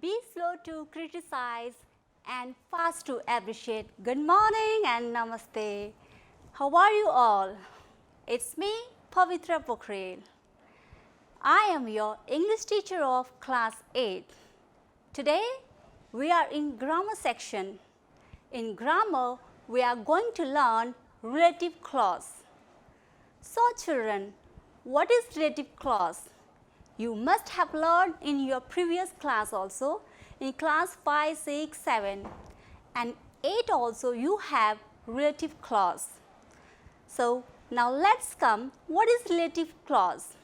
Be slow to criticize and fast to appreciate. Good morning and namaste. How are you all? It's me, Pavitra Pokhrel. I am your English teacher of class 8. Today, we are in grammar section. In grammar, we are going to learn relative clause. So children, what is relative clause? You must have learned in your previous class also, in class 5, 6, 7 and 8 also you have relative clause. So now let's come, what is relative clause?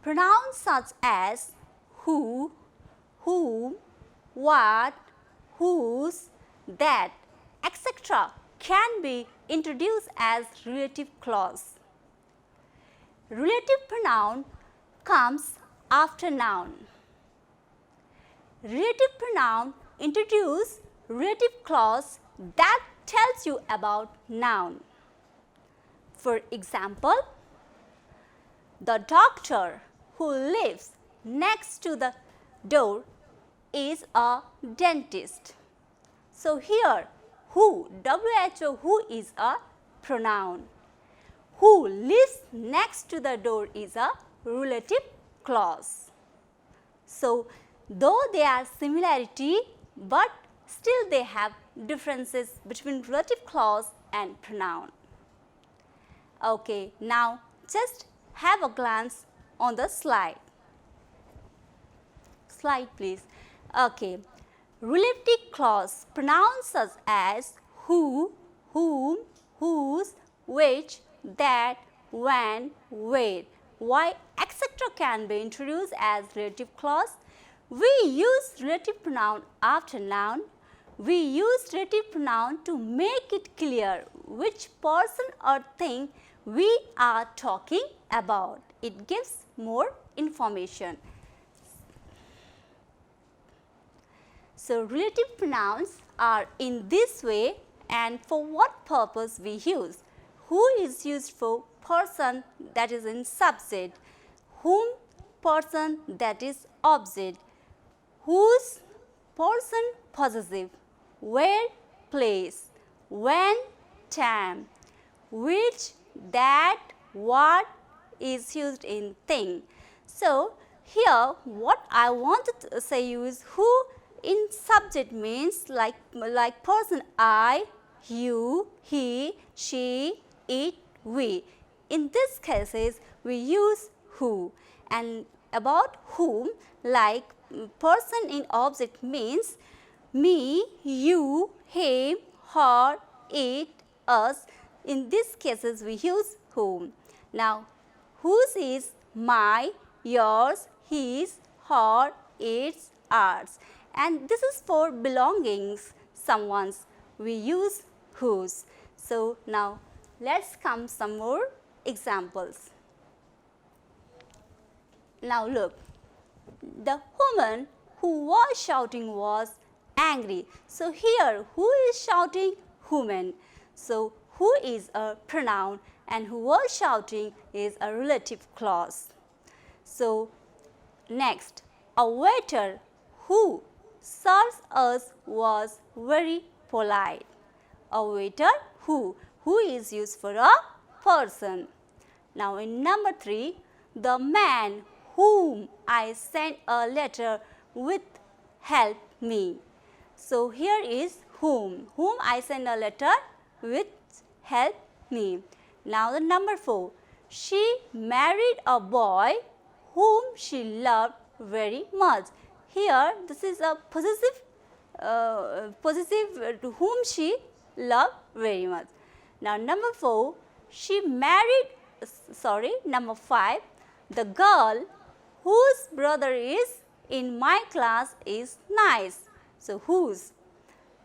Pronouns such as who, whom, what, whose, that, etc. can be introduced as relative clause. Relative pronoun comes after noun. Relative pronoun introduce relative clause that tells you about noun. For example, the doctor who lives next to the door is a dentist. So here who, WHO, who is a pronoun. Who lives next to the door is a relative clause. So though they are similarity, but still they have differences between relative clause and pronoun. Okay, now just have a glance on the slide. Slide please. Okay, relative clause pronouns such as who, whom, whose, which, that, when, where, why, etc. can be introduced as relative clause. We use relative pronoun after noun. We use relative pronoun to make it clear which person or thing we are talking about. It gives more information. So relative pronouns are in this way, and for what purpose we use. Who is used for person, that is in subject, whom, person, that is object, whose, person, possessive, where, place, when, time, which, that, what is used in thing. So here what I wanted to say is who in subject means like person I, you, he, she, it, we. In these cases we use who, and about whom like person in object means me, you, him, her, it, us. In these cases we use whom. Now whose is my, yours, his, her, its, ours, and this is for belongings, someone's. We use whose. So now let's come some more examples. Now look, the woman who was shouting was angry. So here who is shouting? Woman. So who is a pronoun and who was shouting is a relative clause. So next, a waiter who serves us was very polite. A waiter who is used for a person. Now in number 3, the man whom I sent a letter with help me. So here is whom I sent a letter with help me. Now the number 4, she married a boy whom she loved very much. Here this is a possessive to whom she loved very much. Now number 4, number 5, the girl whose brother is in my class is nice. So whose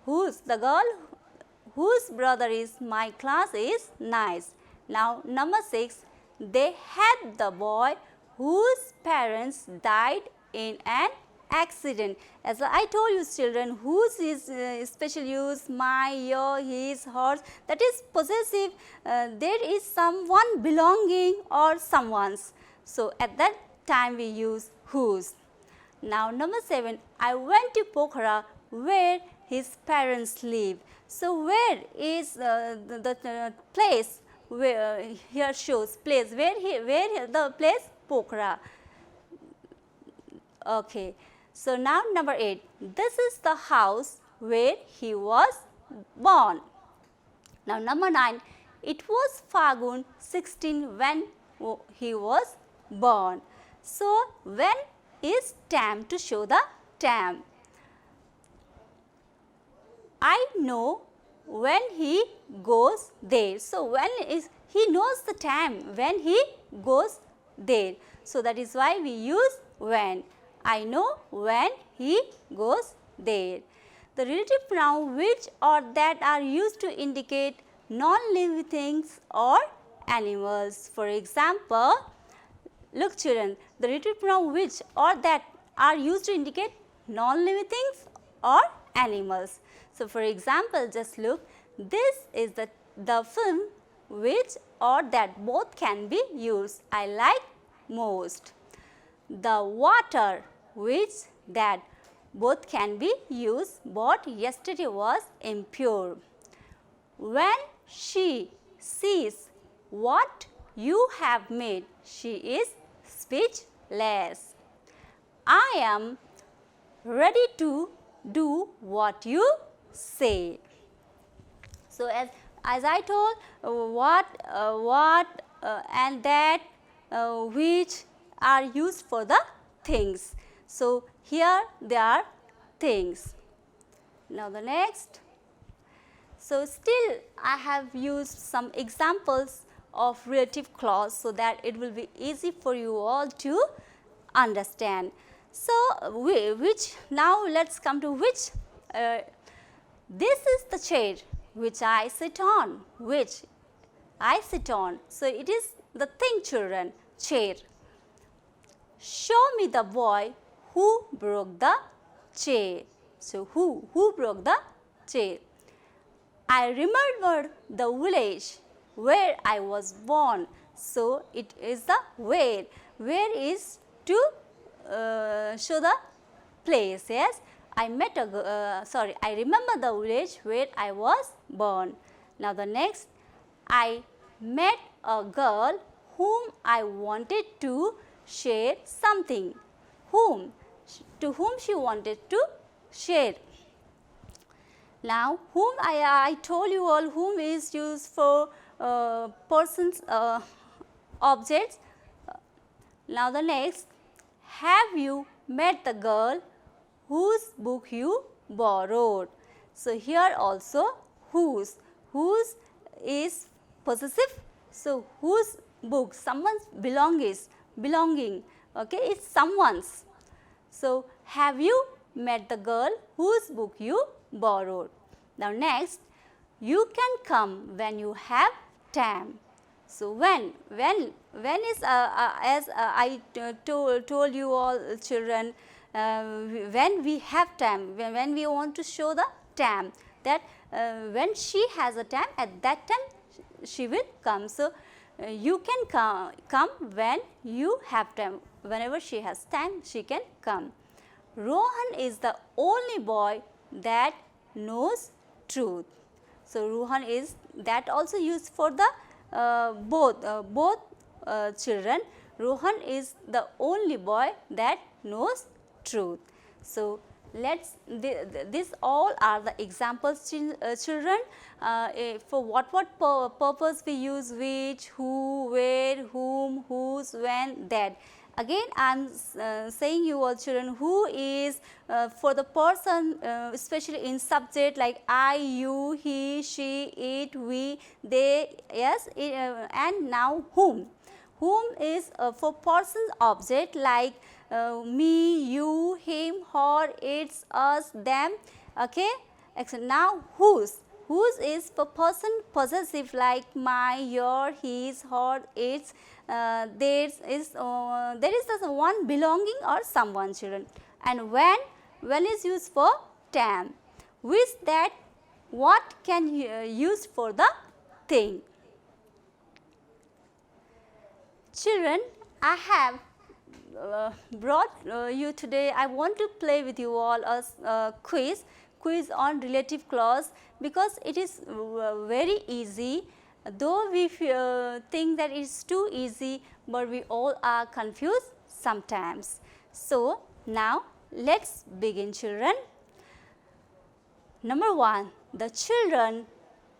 the girl whose brother is my class is nice. Now number 6, they had the boy whose parents died in an accident. As I told you children, whose is special use, my, your, his, hers, that is possessive. There is someone belonging or someone's. So at that time we use whose. Now number 7, I went to Pokhara where his parents live. So where is the place where here shows place where the place Pokhara. Okay. So now number 8, this is the house where he was born. Now number 9, it was Fagun 16 when he was born. So when is time to show the time. I know when he goes there. So when is he knows the time when he goes there. So that is why we use when. I know when he goes there. The relative pronoun which or that are used to indicate non-living things or animals. For example, look children, the relative pronoun which or that are used to indicate non-living things or animals. So for example, just look, this is the film which or that both can be used. I like most. The water which that both can be used, but yesterday was impure. When she sees what you have made, she is speechless. I am ready to do what you say. So as I told, what and that which are used for the things. So here they are things. Now the next. So still I have used some examples of relative clause so that it will be easy for you all to understand. So which now let's come to which. This is the chair which I sit on, which I sit on. So it is the thing children, chair. Show me the boy who broke the chair. So who broke the chair? I remember the village where I was born. So it is the where. Where is to show the place. Yes, I remember the village where I was born. Now the next, I met a girl whom I wanted to share something. To whom she wanted to share. Now whom I told you all, whom is used for persons, objects. Now the next, have you met the girl whose book you borrowed? So here also whose is possessive. So whose book, someone's belonging, okay, it's someone's. So have you met the girl whose book you borrowed? Now next, you can come when you have time. So when is as I told you all children, when we have time, when we want to show the time, that when she has a time, at that time she will come. So you can come when you have time. Whenever she has time, she can come. Rohan is the only boy that knows truth. So Rohan is that also used for the both children. Rohan is the only boy that knows truth. So let's this all are the examples children. For what purpose we use which, who, where, whom, whose, when, that. Again I am saying you all children, who is for the person, especially in subject like I, you, he, she, it, we, they, yes, and now whom. Whom is for person's object like me, you, him, her, it's, us, them, okay. Now whose is for person possessive like my, your, his, her, its, there is this one belonging or someone children. And when is used for time. With that, what can use for the thing. Children, I have brought you today, I want to play with you all a quiz on relative clause, because it is very easy, though we think that it is too easy, but we all are confused sometimes. So, now let us begin, children. Number 1, the children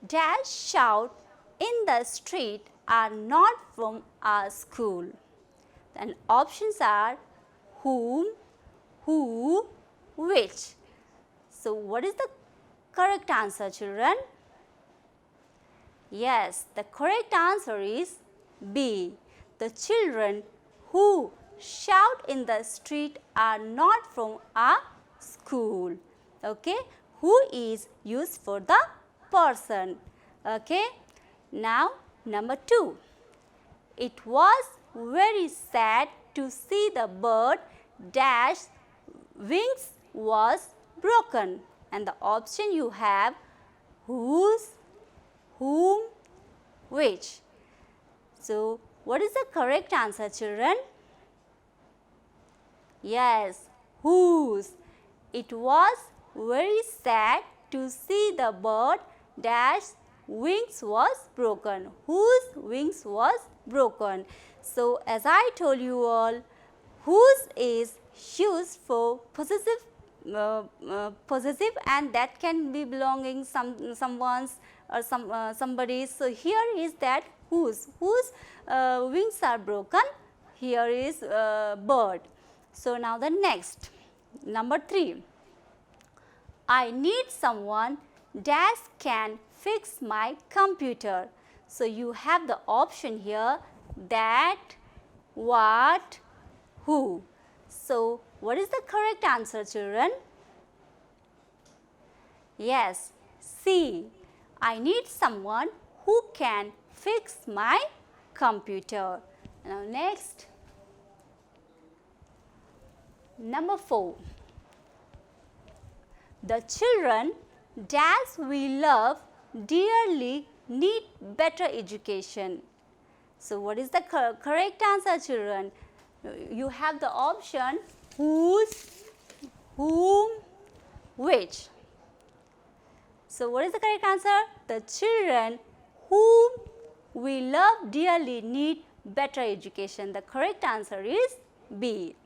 dash shout in the street are not from our school. And options are whom, who, which. So, what is the correct answer, children? Yes, the correct answer is B. The children who shout in the street are not from our school. Okay, who is used for the person. Okay, now number 2. It was very sad to see the bird dash wings was broken, and the option you have whose, whom, which. So, what is the correct answer, children? Yes, whose. It was very sad to see the bird dash wings was broken. Whose wings was broken. So, as I told you all, whose is used for possessive and that can be belonging someone's or somebody's. So, here is that whose wings are broken. Here is bird. So, now the next, number 3. I need someone dash can fix my computer. So, you have the option here that, what, who. So, what is the correct answer, children? Yes, C. I need someone who can fix my computer. Now, next, number 4. The children dash we love dearly need better education. So, what is the correct answer, children? You have the option whose, whom, which. So, what is the correct answer? The children whom we love dearly need better education. The correct answer is B.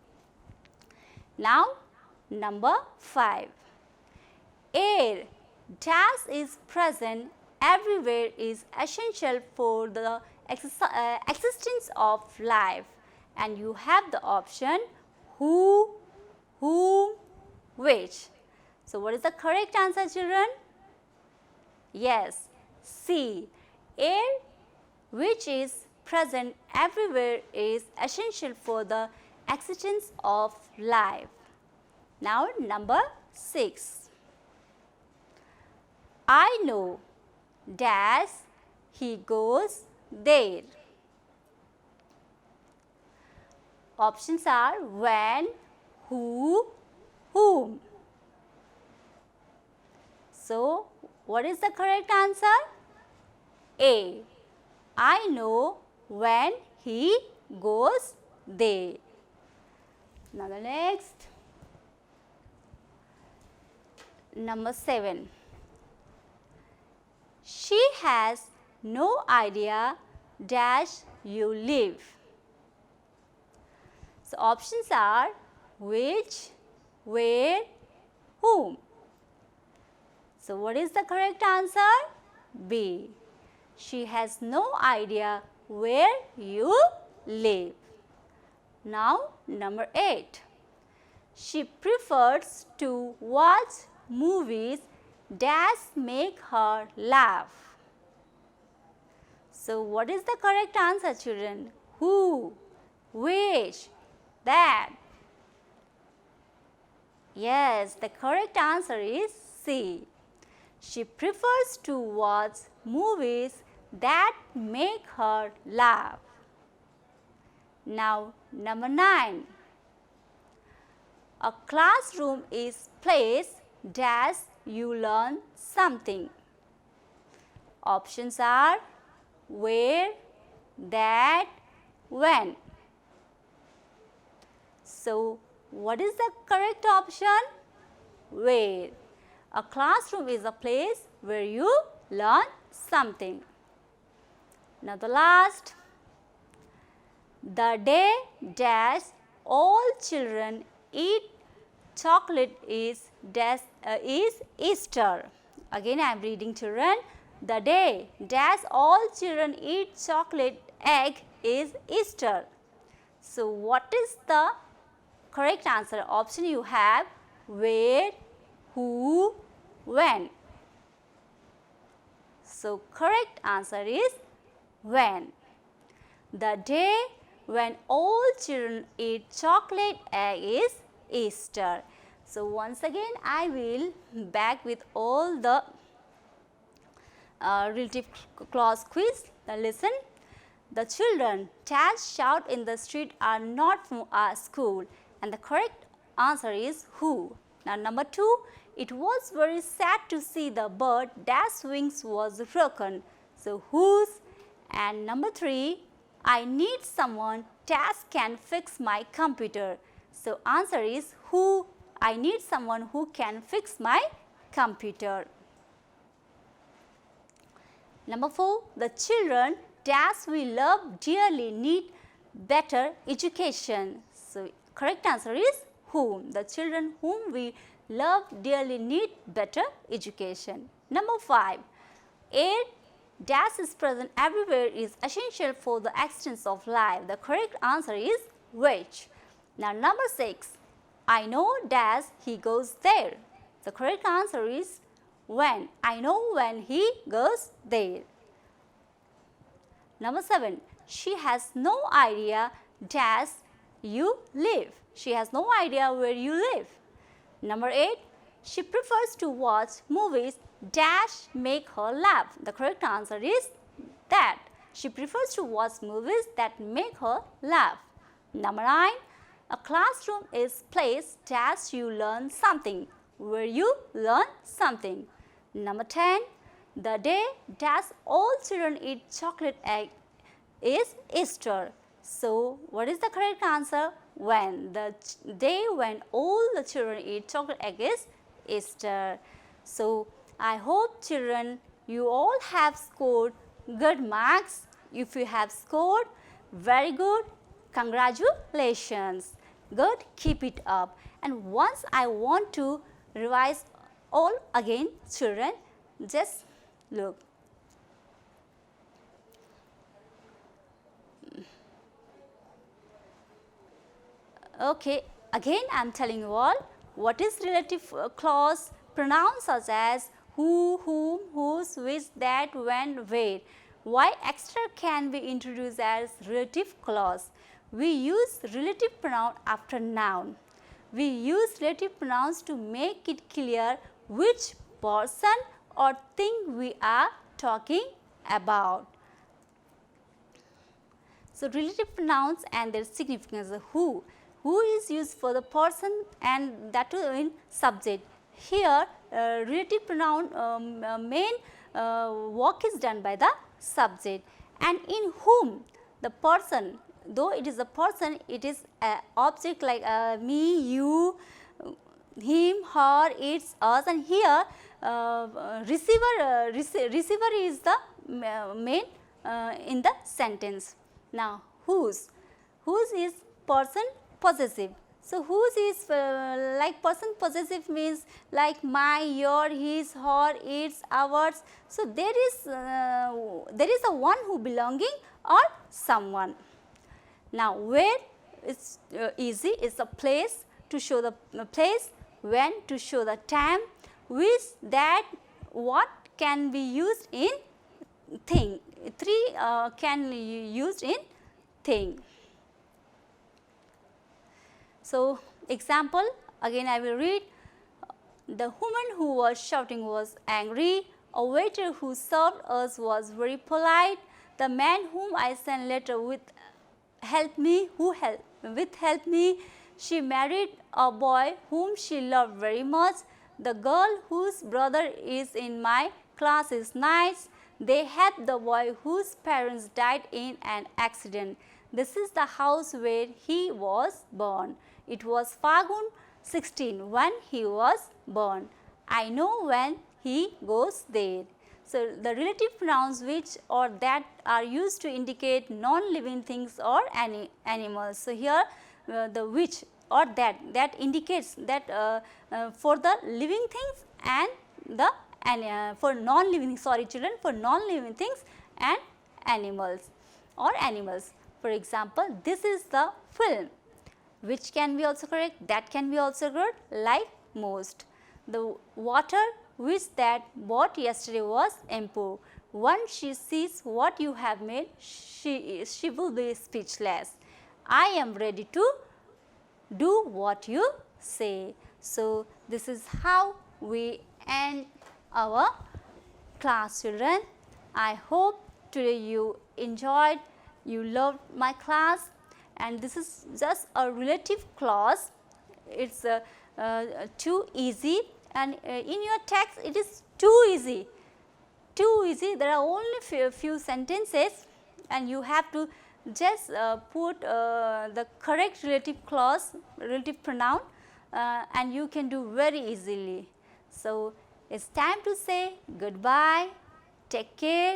Now, number 5. Air dash is present everywhere is essential for the existence of life, and you have the option who, whom, which. So, what is the correct answer, children? Yes, C. Air which is present everywhere is essential for the existence of life. Now, number 6. I know dash he goes there. Options are when, who, whom. So, what is the correct answer? A. I know when he goes there. Now, the next, number 7. She has no idea dash you live. So, options are which, where, whom. So, what is the correct answer? B. She has no idea where you live. Now, number 8. She prefers to watch movies dash make her laugh. So, what is the correct answer, children? Who, which, that? Yes, the correct answer is C. She prefers to watch movies that make her laugh. Now, number 9. A classroom is place dash you learn something. Options are where, that, when. So, what is the correct option? Where. A classroom is a place where you learn something. Now, the last, the day dash all children eat chocolate is Easter. Again I am reading, children. The day dash all children eat chocolate egg is Easter. So, what is the correct answer? Option you have where, who, when. So, correct answer is when. The day when all children eat chocolate egg is Easter. So, once again I will back with all the relative clause quiz. Now, listen. The children shout in the street are not from our school, and the correct answer is who. Now, number 2, it was very sad to see the bird wings was broken. So, whose? And number 3, I need someone can fix my computer. So, answer is who. I need someone who can fix my computer. Number 4, the children we love dearly need better education. So, correct answer is whom. The children whom we love dearly need better education. Number 5, air is present everywhere is essential for the existence of life. The correct answer is which. Now, number 6, I know he goes there. The correct answer is when. I know when he goes there. Number 7, she has no idea you live. She has no idea where you live. Number 8, she prefers to watch movies make her laugh. The correct answer is that. She prefers to watch movies that make her laugh. Number 9, a classroom is place you learn something, where you learn something. Number 10, the day all children eat chocolate egg is Easter. So, what is the correct answer? When. The day when all the children eat chocolate egg is Easter. So, I hope children you all have scored good marks. If you have scored very good, congratulations. Good, keep it up. And once I want to revise all again, children, just look. Okay, again I am telling you all what is relative clause. Pronouns such as who, whom, whose, which, that, when, where. Why extra can be introduced as relative clause? We use relative pronoun after noun. We use relative pronouns to make it clear which person or thing we are talking about. So, relative pronouns and their significance. Who is used for the person and that too in subject. Here relative pronoun main work is done by the subject, and in whom the person, though it is a person, it is a object like me, you, him, her, it's, us, and here receiver is the main in the sentence. Now, whose is person possessive. So, whose is like person possessive means like my, your, his, her, its, ours. So, there is a one who belonging or someone. Now, where is easy, is a place to show the place, when to show the time, which, that, what can be used in thing. 3 can be used in thing. So, example again I will read. The woman who was shouting was angry. A waiter who served us was very polite. The man whom I sent letter with helped me. She married a boy whom she loved very much. The girl whose brother is in my class is nice. They helped the boy whose parents died in an accident. This is the house where he was born. It was Fagun 16 when he was born. I know when he goes there. So, the relative pronouns which or that are used to indicate non-living things or animals. So, here the which or that indicates that for the living things and the for non-living, sorry children, for non-living things and animals or animals. For example, this is the film, which can be also correct, that can be also correct, like most. The water which that bought yesterday was impure. Once she sees what you have made, she will be speechless. I am ready to do what you say. So, this is how we end our class, children. I hope today you enjoyed, you loved my class, and this is just a relative clause. It is too easy, and in your text it is too easy. There are only few sentences, and you have to just put the correct relative clause, relative pronoun, and you can do very easily. So, it is time to say goodbye, take care.